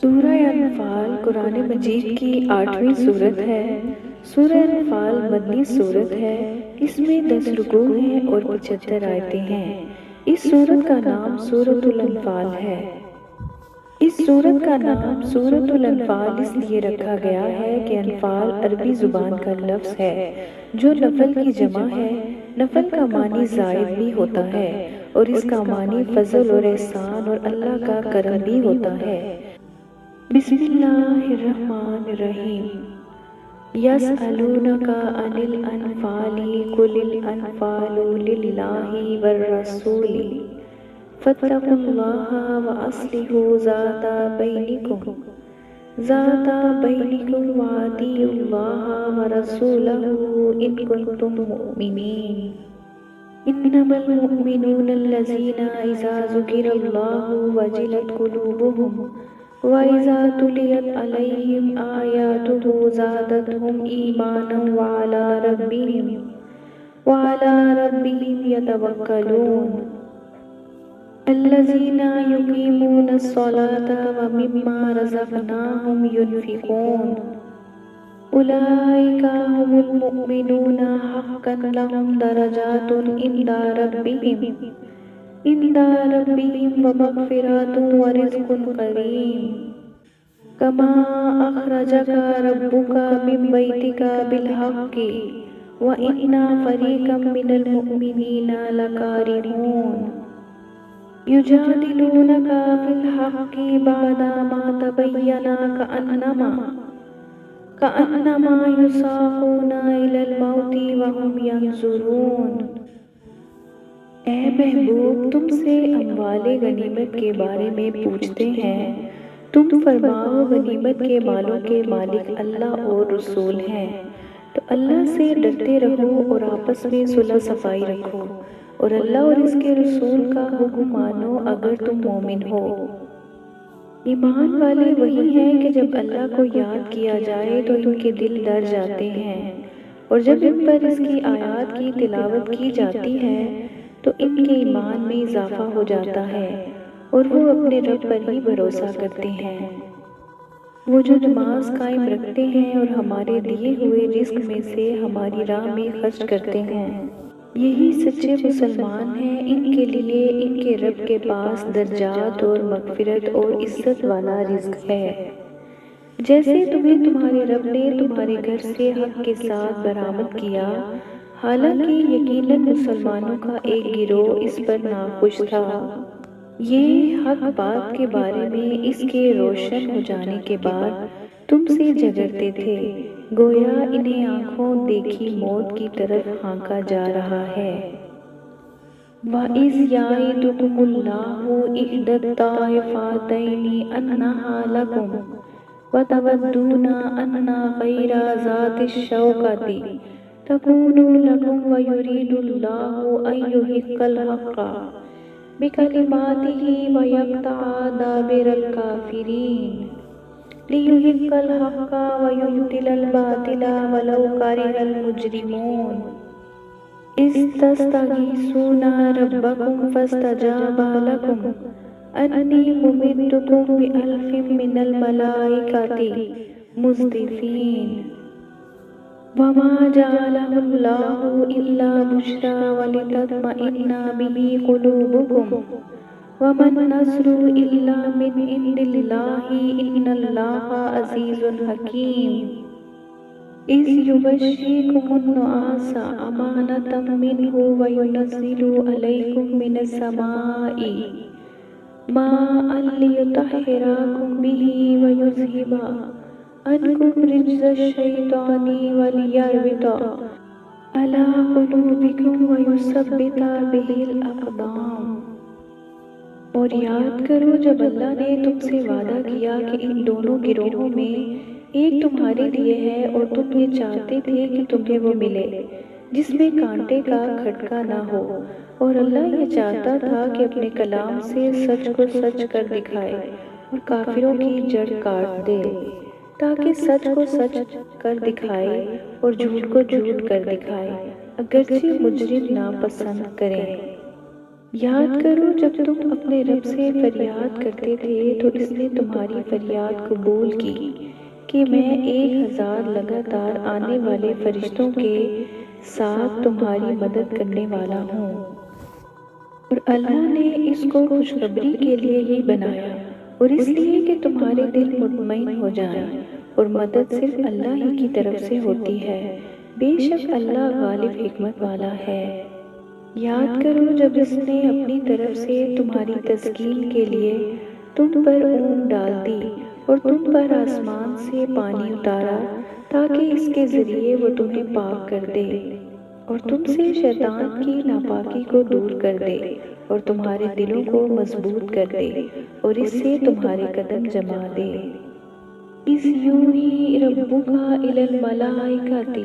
سورہ انفال قرآن مجید کی 8ویں سورت ہے۔ سورہ انفال مدنی سورت ہے۔ اس میں 10 رکوع ہیں اور 75 آیتیں ہیں۔ اس سورت کا نام سورۃ الانفال ہے۔ اس سورت کا نام سورۃ الانفال اس لیے رکھا گیا ہے کہ انفال عربی زبان کا لفظ ہے جو نفل کی جمع ہے۔ نفل کا معنی زائد بھی ہوتا ہے اور اس کا معنی فضل اور احسان اور اللہ کا کرم بھی ہوتا ہے۔ بسم اللہ الرحمن الرحیم۔ یسألونک عن الانفال قل الانفال للہ والرسول فاتقوا اللہ واصلحوا ذات بینکم واطیعوا اللہ ورسولہ ان کنتم مؤمنین۔ انما المؤمنون الذین اذا ذکر اللہ وجلت قلوبهم وَإِذَا تُلِيَتْ عَلَيْهِمْ آيَاتُهُ زَادَتْهُمْ إِيمَانًا وَعَلَى رَبِّهِمْ يَتَوَكَّلُونَ۔ الَّذِينَ يُقِيمُونَ الصَّلَاةَ وَمِمَّا رَزَقْنَاهُمْ يُنْفِقُونَ أُولَئِكَ هُمُ الْمُؤْمِنُونَ حَقًّا لَهُمْ دَرَجَاتٌ عند ربهم ومغفرات ورزق کریم۔ کما اخرجک ربک من بیتک بالحق وان فریقا من المؤمنین لکارہون۔ یجادلونک فی الحق بعدما تبین کأنما یساقون الی الموت وهم ینظرون۔ اے محبوب، تم سے اموال غنیمت کے بارے میں پوچھتے ہیں، تم فرماؤ غنیمت کے مالوں کے مالک اللہ اور رسول ہیں، تو اللہ سے ڈرتے رہو اور آپس میں صلح صفائی رکھو اور اللہ اور اس کے رسول کا حکم مانو اگر تم مومن ہو۔ ایمان والے وہی ہیں کہ جب اللہ کو یاد کیا جائے تو ان کے دل ڈر جاتے ہیں، اور جب ان پر اس کی آیات کی تلاوت کی جاتی ہے تو ان کے ایمان میں اضافہ ہو جاتا ہے اور وہ اپنے رب پر ہی بھروسہ کرتے ہیں۔ وہ جو نماز قائم رکھتے ہیں اور ہمارے دیے ہوئے رزق میں سے ہماری راہ میں خرچ کرتے ہیں، یہی سچے مسلمان ہیں۔ ان کے لیے ان کے رب کے پاس درجات اور مغفرت اور عزت والا رزق ہے۔ جیسے تمہیں تمہارے رب نے تمہارے گھر سے حق کے ساتھ برآمد کیا، حالانکہ یقیناً مسلمانوں کا ایک گروہ اس پر ناخوش تھا۔ یہ حق بات کے بارے میں اس کے روشن ہو جانے کے بعد تم سے جھگڑتے تھے، گویا انہیں آنکھوں دیکھی موت کی طرف ہانکا جا رہا ہے۔ وَإِذْ يَعِدُكُمُ اللَّهُ إِحْدَى الطَّائِفَتَيْنِ أَنَّهَا لَكُمْ وَتَوَدُّونَ أَنَّ غَيْرَ ذَاتِ الشَّوْكَةِ تَكُونُ لَكُمْ وَيُرِيدُ اللَّهُ أَن يُحِقَّ الْحَقَّ بِكَلِمَاتِهِ وَيَقْطَعَ دَابِرَ الْكَافِرِينَ لِيُحِقَّ الْحَقَّ وَيُبْطِلَ الْبَاطِلَ وَلَوْ كَرِهَ الْمُجْرِمُونَ۔ إِذْ تَسْتَغِيثُونَ رَبَّكُمْ فَاسْتَجَابَ لَكُمْ أَنِّي مُمِدُّكُمْ بِأَلْفٍ مِّنَ الْمَلَائِكَةِ مُرْدِفِينَ۔ وَمَا جَعَلَهُ اللَّهُ إِلَّا بُشْرَىٰ وَلِتَطْمَئِنَّ بِهِ قُلُوبُكُمْ وَمَا النَّصْرُ إِلَّا مِنْ عِندِ اللَّهِ إِنَّ اللَّهَ عَزِيزٌ حَكِيمٌ۔ إِذْ يُغَشِّيكُمُ النُّعَاسَ أَمَانَةً مِّنْهُ وَيُنَزِّلُ عَلَيْكُم مِّنَ السَّمَاءِ مَاءً لِّيُطَهِّرَكُم بِهِ وَيُذْهِبَ عَنكُمْ رِجْزَ الشَّيْطَانِ وَلِيَرْبِطَ عَلَىٰ قُلُوبِكُمْ وَيُثَبِّتَ بِهِ الْأَقْدَامَ۔ اور یاد کرو جب اللہ نے تم سے وعدہ کیا کہ ان دونوں گروہوں میں ایک تمہارے لیے ہے اور تم یہ چاہتے تھے کہ تمہیں وہ ملے جس میں کانٹے کا کھٹکا نہ ہو، اور اللہ یہ چاہتا تھا کہ اپنے کلام سے سچ کو سچ کر دکھائے اور کافروں کی جڑ کاٹ دے، تاکہ سچ کو سچ کر دکھائے اور جھوٹ کو جھوٹ کر دکھائے، اگرچہ مجرم ناپسند کریں۔ یاد کرو جب تم اپنے رب سے فریاد کرتے تھے تو اس نے تمہاری فریاد قبول کی کہ میں 1000 لگاتار آنے والے فرشتوں کے ساتھ تمہاری مدد کرنے والا ہوں۔ اور اللہ نے اس کو خوشخبری کے لیے ہی بنایا اور اس لیے کہ تمہارے دل مطمئن ہو جائیں، اور مدد صرف اللہ ہی کی طرف سے ہوتی ہے، بے شک اللہ غالب حکمت والا ہے۔ یاد کرو جب اس نے اپنی طرف سے تمہاری تسکین کے لیے تم پر اون ڈال دی اور تم پر آسمان سے پانی اتارا تاکہ اس کے ذریعے وہ تمہیں پاک کر دے اور تم سے شیطان کی ناپاکی کو دور کر دے اور تمہارے دلوں کو مضبوط کر دے اور اس سے تمہارے قدم جما دے۔ اِذْ یوحی ربک الی الملائکۃ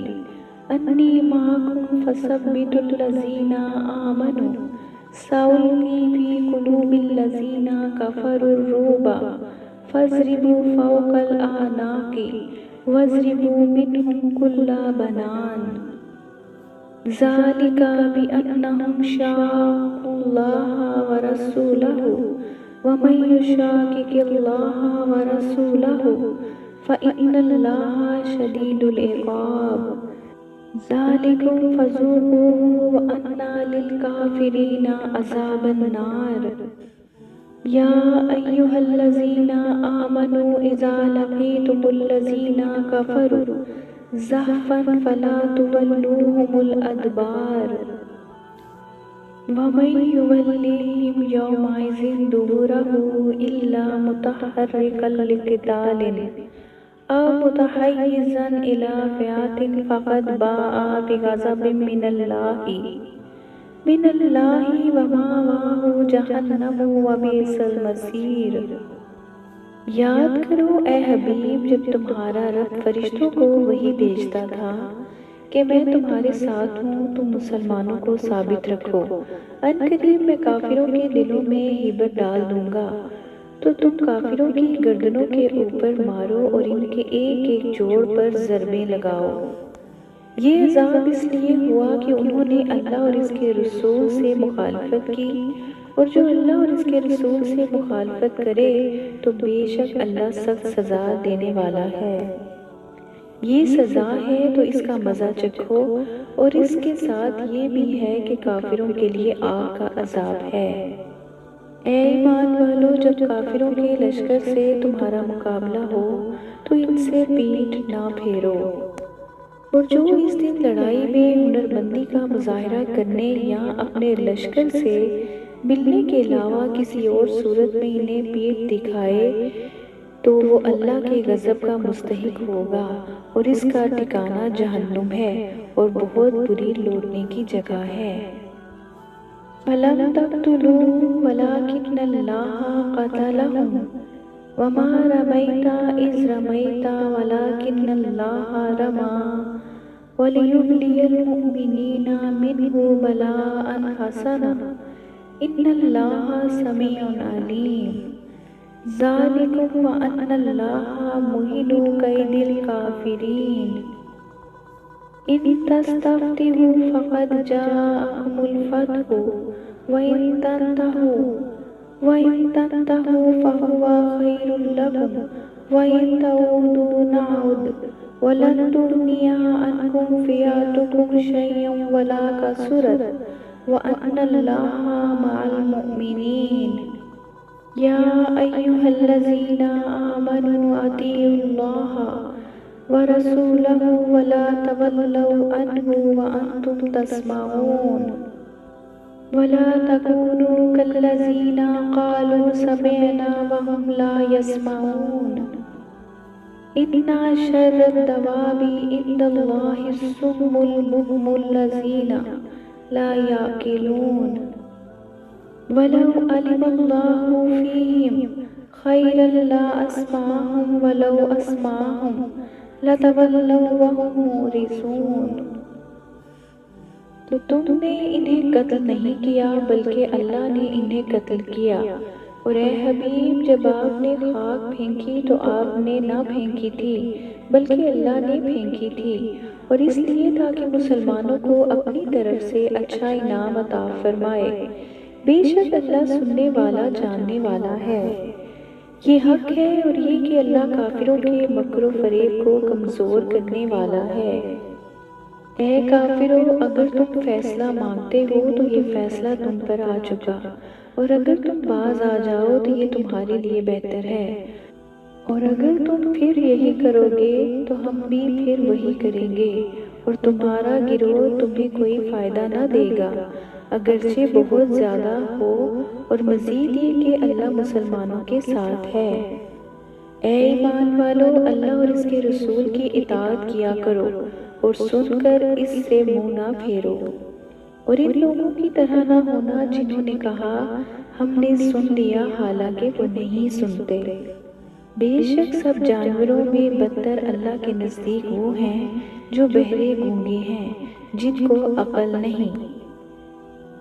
انی معکم فثبتوا الذین آمنوا سألقی فی قلوب الذین کفروا الرعب فاضربوا فوق الأعناق واضربوا منهم كل بنان ذلك بأنهم شاقوا الله ورسوله ومن يشاقق الله ورسوله فإن الله شديد العقاب ذلكم فذوقوه وأن للكافرين عذاب النار يا أيها الذين آمنوا إذا لقيتم الذين كفروا زحفا فلا تولوهم الأدبار ومن يولهم يومئذ دبره إلا متحركا لقتال أو متحيزا إلى فئة فقد باء بغضب من الله ومأواه جہنم وبئس المصیر۔ یاد کرو اے حبیب جب تمہارا رب فرشتوں کو وحی بھیجتا تھا کہ میں تمہارے ساتھ ہوں، تم مسلمانوں کو ثابت رکھو، ان قریب میں کافروں کے دلوں میں ہیبت ڈال دوں گا تو تم کافروں کی گردنوں کے اوپر مارو اور ان کے ایک ایک جوڑ پر ضربیں لگاؤ۔ یہ عذاب اس لیے ہوا کہ انہوں نے اللہ اور اس کے رسول سے مخالفت کی، اور جو اللہ اور اس کے رسول سے مخالفت کرے تو بے شک اللہ سخت سزا دینے والا ہے۔ یہ سزا ہے تو اس کا مزہ چکھو، اور اس کے ساتھ یہ بھی ہے کہ کافروں کے لیے آگ کا عذاب ہے۔ اے ایمان والو جب کافروں کے لشکر سے تمہارا مقابلہ ہو تو ان سے پیٹھ نہ پھیرو، اور جو اس دن لڑائی میں ہنرمندی کا مظاہرہ کرنے یا اپنے لشکر سے ملنے کے علاوہ کسی اور صورت میں انہیں پیٹھ دکھائے تو وہ اللہ کے غضب کا مستحق ہوگا، اور اس کا ٹھکانہ جہنم ہے اور بہت بری لوٹنے کی جگہ ہے۔ فَلَمْ تَقْتُلُوهُمْ وَلَٰكِنَّ اللَّهَ قَتَلَهُمْ وَمَا رَمَيْتَ إِذْ رَمَيْتَ وَلَٰكِنَّ اللَّهَ رَمَىٰ وَلِيُبْلِيَ الْمُؤْمِنِينَ مِنْهُ بَلَاءً حَسَنًا إِنَّ اللَّهَ سَمِيعٌ عَلِيمٌ ذَلِكُمْ وَأَنَّ اللَّهَ مُهِنُ كَيْدِ الْكَافِرِينَ إِن تَسْتَفْتِحُوا فَقَدْ جَاءَكُمُ الْفَتْحُ وَإِن تَنْتَهُوا فَهُوَ خَيْرٌ لَكُمْ وَإِن تَعُودُوا نَعُدْ وَلَن تُغْنِيَ عَنْكُمْ فِئَتُكُمْ شَيْئًا وَلَا كَثُرَتْ وَأَنَّ اللَّهَ مَعَ الْمُؤْمِنِينَ يَا أَيُّهَا الَّذِينَ آمَنُوا أَطِيعُوا اللَّهَ وَرَسُولَهُ وَلَا تَوَلَّوْا عَنْهُ وَأَنْتُمْ تَسْمَعُونَ وَلَا تَكُونُوا كَالَّذِينَ قَالُوا سَمِعْنَا وَهُمْ لَا يَسْمَعُونَ إِنَّ شَرَّ الدَّوَابِ عِندَ اللَّهِ الصُّمُّ الْبُكْمُ الَّذِينَ لَا يَعْقِلُونَ وَلَوْ عَلِمَ اللَّهُ فِيهِمْ خَيْرًا لَّأَسْمَعَهُمْ وَلَوْ أَسْمَعَهُمْ لَتَوَلَّوْا وَهُمْ مُعْرِضُونَ۔ تو تم نے انہیں قتل نہیں کیا بلکہ اللہ نے انہیں قتل کیا، اور اے حبیب جب آپ نے خاک پھینکی تو آپ نے نہ پھینکی تھی بلکہ اللہ نے پھینکی تھی، اور اس لیے تاکہ مسلمانوں کو اپنی طرف سے اچھا انعام عطا فرمائے۔ بے شک اللہ سننے والا جاننے والا ہے۔ یہ حق ہے اور یہ کہ اللہ کافروں کے مکر و فریب کو کمزور کرنے والا ہے۔ اے کافرو، اگر تم فیصلہ مانگتے ہو تو یہ فیصلہ تم پر آ چکا، اور اگر تم باز آ جاؤ تو یہ تمہارے لیے بہتر ہے، اور اگر تم پھر یہی کرو گے تو ہم بھی پھر وہی کریں گے، اور تمہارا گروہ تمہیں کوئی فائدہ نہ دے گا اگرچہ بہت زیادہ ہو، اور مزید یہ کہ اللہ مسلمانوں کے ساتھ ہے۔ اے ایمان والو، اللہ اور اس کے رسول کی اطاعت کیا کرو اور سن کر اس سے منہ نہ پھیرو، اور ان لوگوں کی طرح نہ ہونا جنہوں نے کہا ہم نے سن لیا حالانکہ وہ نہیں سنتے۔ بے شک سب جانوروں میں بدتر اللہ کے نزدیک وہ ہیں جو بہرے گونگے ہیں، جن کو عقل نہیں،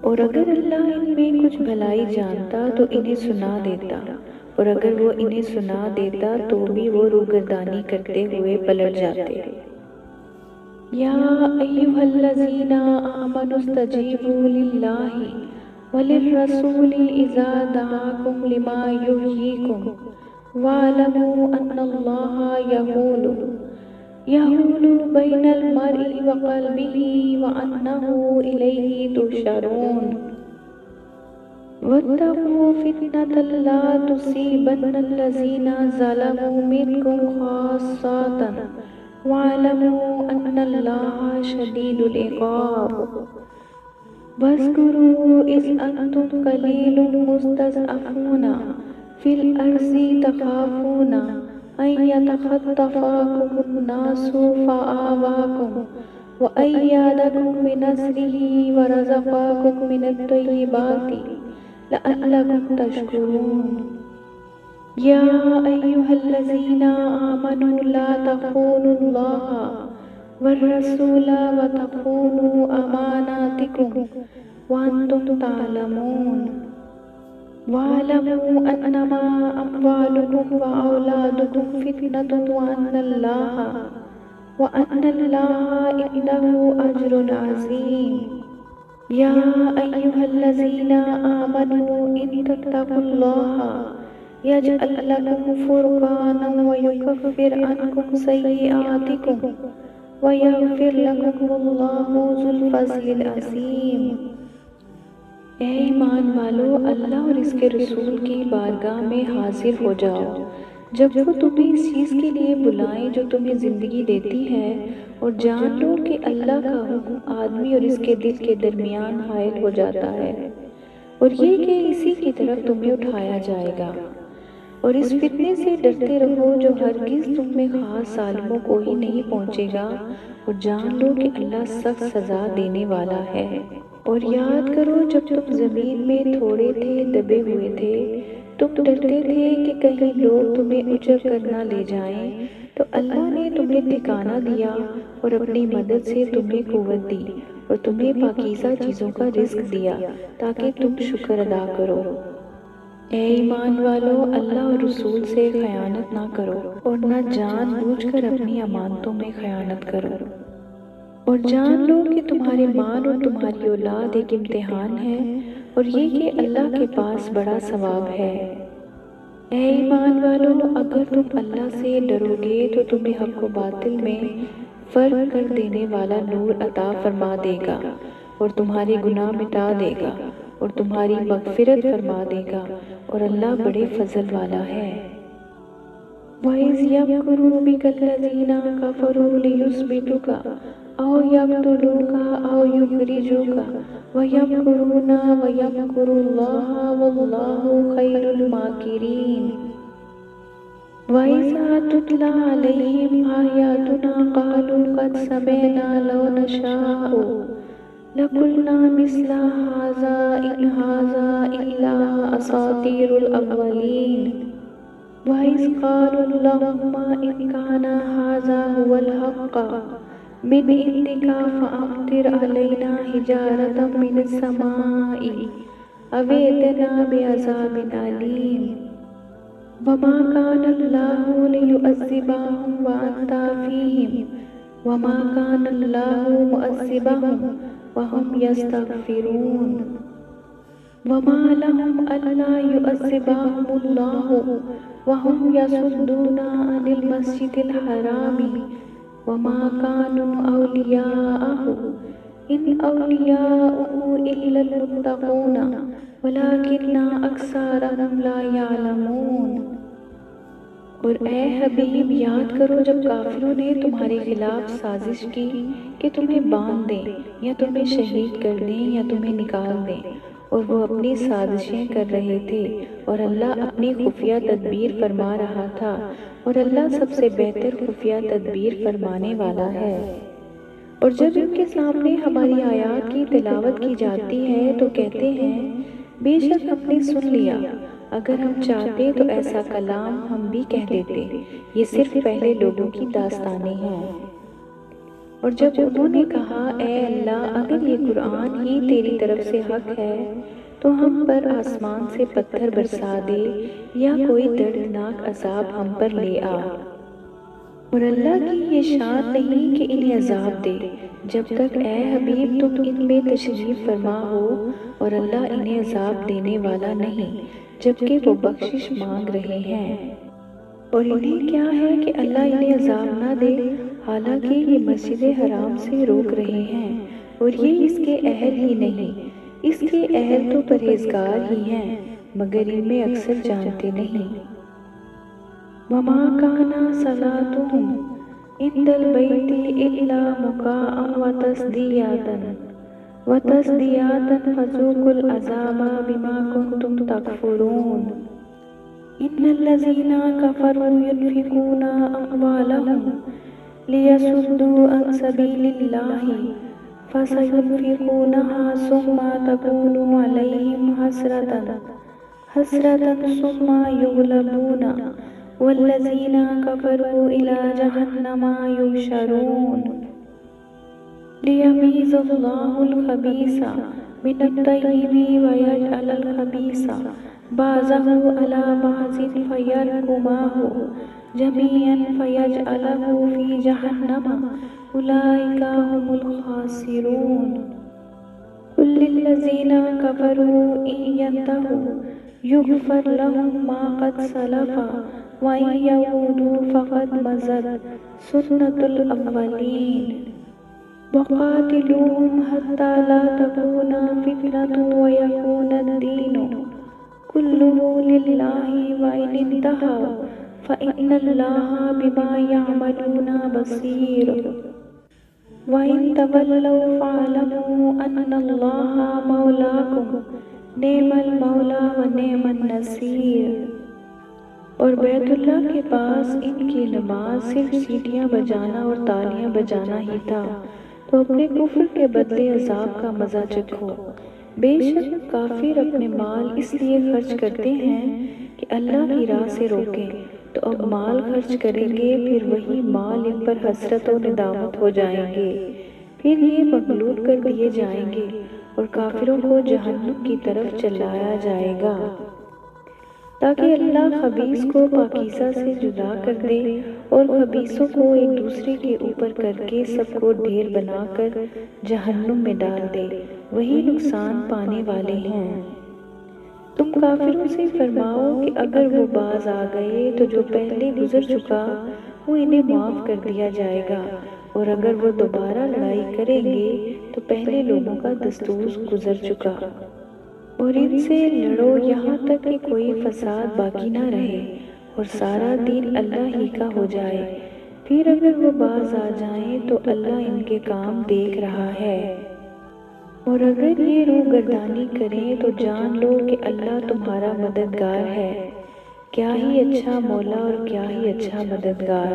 اور اگر اللہ ان میں کچھ بھلائی جانتا تو انہیں سنا دیتا، اور اگر وہ انہیں سنا دیتا تو بھی وہ روگردانی کرتے ہوئے پلٹ جاتے۔ یا ایھا الذین آمنوا استجیبوا للہ وللرسول اذا دعاکم لما یحییکم واعلموا ان اللہ یحول بین المرء وقلبہ وانہ الیہ تحشرون۔ واتقوا فتنة لا تصیبن الذین ظلموا منکم خاصۃ واعلموا ان اللہ شدید العقاب۔ واذکروا اذ انتم قلیل مستضعفون فی الارض تخافون ان یتخطفکم الناس فآواکم وأیدکم بنصرہ ورزقکم من الطیبات لعلکم تشکرون۔ یا ایھا الذین آمنوا لا تخونوا اللہ والرسول وتخونوا اماناتکم وانتم تعلمون۔ واعلموا انما اموالکم واولادکم فتنة وان اللہ عنده اجر عظیم۔ یا ایھا الذین آمنوا ان تتقوا اللہ یجعل لکم فرقانا ویکفر عنکم سیئاتکم ویغفر لکم اللہ ذو الفضل العظیم۔ اے ایمان والو، اللہ اور اس کے رسول کی بارگاہ میں حاضر ہو جاؤ جب وہ تمہیں اس چیز کے لیے بلائیں جو تمہیں زندگی دیتی ہے، اور جان لو کہ اللہ کا حکم آدمی اور اس کے دل کے درمیان حائل ہو جاتا ہے، اور یہ کہ اسی کی طرف تمہیں اٹھایا جائے گا، اور اس فتنے سے ڈرتے رہو جو ہرگز تم میں خاص ظالموں کو ہی نہیں پہنچے گا، اور جان لو کہ اللہ سخت سزا دینے والا ہے۔ اور یاد کرو جب تم زمین میں تھوڑے تھے، دبے ہوئے تھے، تم ڈرتے تھے کہ کہیں لوگ تمہیں اجڑ کر نہ لے جائیں، تو اللہ نے تمہیں ٹھکانہ دیا اور اپنی مدد سے تمہیں قوت دی، اور تمہیں پاکیزہ چیزوں کا رزق دیا تاکہ تم شکر ادا کرو۔ اے ایمان والو، اللہ اور رسول سے خیانت نہ کرو، اور نہ جان بوجھ کر اپنی امانتوں میں خیانت کرو، اور جان لو کہ تمہارے مال اور تمہاری اولاد ایک امتحان ہے، اور یہ کہ اللہ کے پاس بڑا ثواب ہے۔ اے ایمان والو، اگر تم اللہ سے ڈرو گے تو تمہیں حق و باطل میں فرق کر دینے والا نور عطا فرما دے گا، اور تمہارے گناہ مٹا دے گا، اور تمہاری مغفرت فرما دے گا، اور اللہ بڑے فضل والا ہے۔ وَإِذْ يَمْكُرُ بِكَ الَّذِينَ كَفَرُوا لِيُثْبِتُوكَ أَوْ يَقْتُلُوكَ أَوْ يُخْرِجُوكَ وَيَمْكُرُونَ وَيَمْكُرُ اللَّهُ وَاللَّهُ خَيْرُ الْمَاكِرِينَ۔ وَإِذَا تُتْلَىٰ عَلَيْهِمْ آيَاتُنَا قَالُوا قَدْ سَمِعْنَا لَوْ نَشَاءُ لَقُلْنَا مِثْلَ هَٰذَا إِنْ هَٰذَا إِلَّا أَسَاطِيرُ الْأَوَّلِينَ۔ وَإِذْ قَالُوا اللَّهُمَّ إِنْ كَانَ هَٰذَا هُوَ الْحَقُّ مِنْ عِندِكَ فَأَمْطِرْ عَلَيْنَا حِجَارَةً مِنَ السَّمَاءِ أَوْ ائْتِنَا بِعَذَابٍ أَلِيمٍ۔ وَمَا كَانَ اللَّهُ لِيُعَذِّبَهُمْ وَأَنْتَ فِيهِمْ وَمَا كَانَ اللَّهُ مُعَذِّبَهُمْ وَهُمْ يَسْتَغْفِرُونَ۔ وما لهم ألا يعذبهم الله وهم يصدون عن المسجد الحرام وما كانوا أولياءه إن أولياؤه إلا المتقون ولكن أكثرهم لا يعلمون۔ اور اے حبیب یاد کرو جب کافروں نے تمہارے خلاف سازش کی کہ تمہیں باندھ دیں یا تمہیں شہید کر دیں یا تمہیں نکال دیں، اور وہ اپنی سازشیں کر رہے تھے اور اللہ اپنی خفیہ تدبیر فرما رہا تھا، اور اللہ سب سے بہتر خفیہ تدبیر فرمانے والا ہے۔ اور جب ان کے سامنے ہماری آیات کی تلاوت کی جاتی ہے تو کہتے ہیں بے شک ہم نے سن لیا، اگر ہم چاہتے تو ایسا کلام ہم بھی کہہ دیتے، یہ صرف پہلے لوگوں کی داستانیں ہیں۔ اور جب انہوں نے کہا اے اللہ اگر یہ قرآن ہی تیری طرف سے حق ہے تو ہم پر آسمان سے پتھر برسا دے یا کوئی دردناک عذاب ہم پر لے آ۔ اور اللہ کی یہ شان نہیں کہ انہیں عذاب دے جب تک اے حبیب تم ان میں تشریف فرما ہو، اور اللہ انہیں عذاب دینے والا نہیں جبکہ وہ بخشش مانگ رہے ہیں۔ اور انہیں کیا ہے کہ اللہ انہیں عذاب نہ دے حالانکہ یہ مسجد حرام سے روک رہے ہیں، اور یہ اس کے اہل ہی نہیں، اس کے اہل تو پرہیزگار ہی ہیں مگر ان میں اکثر جانتے نہیں۔ وما كان صلاتهم عند البيت إلا مكاء وتصدية فذوقوا العذاب بما كنتم تكفرون۔ إن الذين كفروا ينفقون أموالهم ليصدوا عن سبيل الله فسينفقونها ثم تكون عليهم حسرة ثم يغلبون والذين كفروا إلى جهنم يحشرون۔ ليميز الله الخبيث من الطيب ويجعل الخبيث بعضه على بعض فيركمه جميعا فيجعله في جهنم أولئك هم الخاسرون۔ قل للذين كفروا إن ينتهوا يغفر لهم ما قد سلف وإن يعودوا فقد مضت سنة الأولين۔ وقاتلوهم حتى لا تكون فتنة ويكون الدين كله لله وإن انتهوا فإن الله بما يعملون بصير۔ وإن تولوا فاعلموا أن الله مولاكم نعم المولى ونعم النصير۔ اور بیت اللہ کے پاس ان کی نماز صرف سیٹیاں بجانا اور تالیاں بجانا ہی تھا، تو اپنے کفر کے بدلے عذاب کا مزہ چکھو۔ بے شک کافر اپنے مال اس لیے خرچ کرتے ہیں کہ اللہ کی راہ سے روکیں، تو اب مال خرچ کریں گے پھر وہی مال ان پر حسرت و ندامت ہو جائیں گے، پھر یہ مغلوب کر دیے جائیں گے اور کافروں کو جہنم کی طرف چلایا جائے گا، تاکہ اللہ خبیث کو پاکیزہ سے جدا کر دے اور خبیثوں کو ایک دوسرے کے اوپر کر کے سب کو ڈھیر بنا کر جہنم میں ڈال دے، وہی نقصان پانے والے ہیں۔ تم کافروں سے فرماؤ کہ اگر وہ باز آ گئے تو جو پہلے گزر چکا وہ انہیں معاف کر دیا جائے گا، اور اگر وہ دوبارہ لڑائی کریں گے تو پہلے لوگوں کا دستور گزر چکا، اور ان سے لڑو یہاں تک کہ کوئی فساد باقی نہ رہے اور سارا دین اللہ ہی کا ہو جائے، پھر اگر وہ باز آ جائیں تو اللہ ان کے کام دیکھ رہا ہے، اور اگر یہ روح گردانی کریں تو جان لو کہ اللہ تمہارا مددگار ہے، کیا ہی اچھا مولا اور کیا ہی اچھا مددگار۔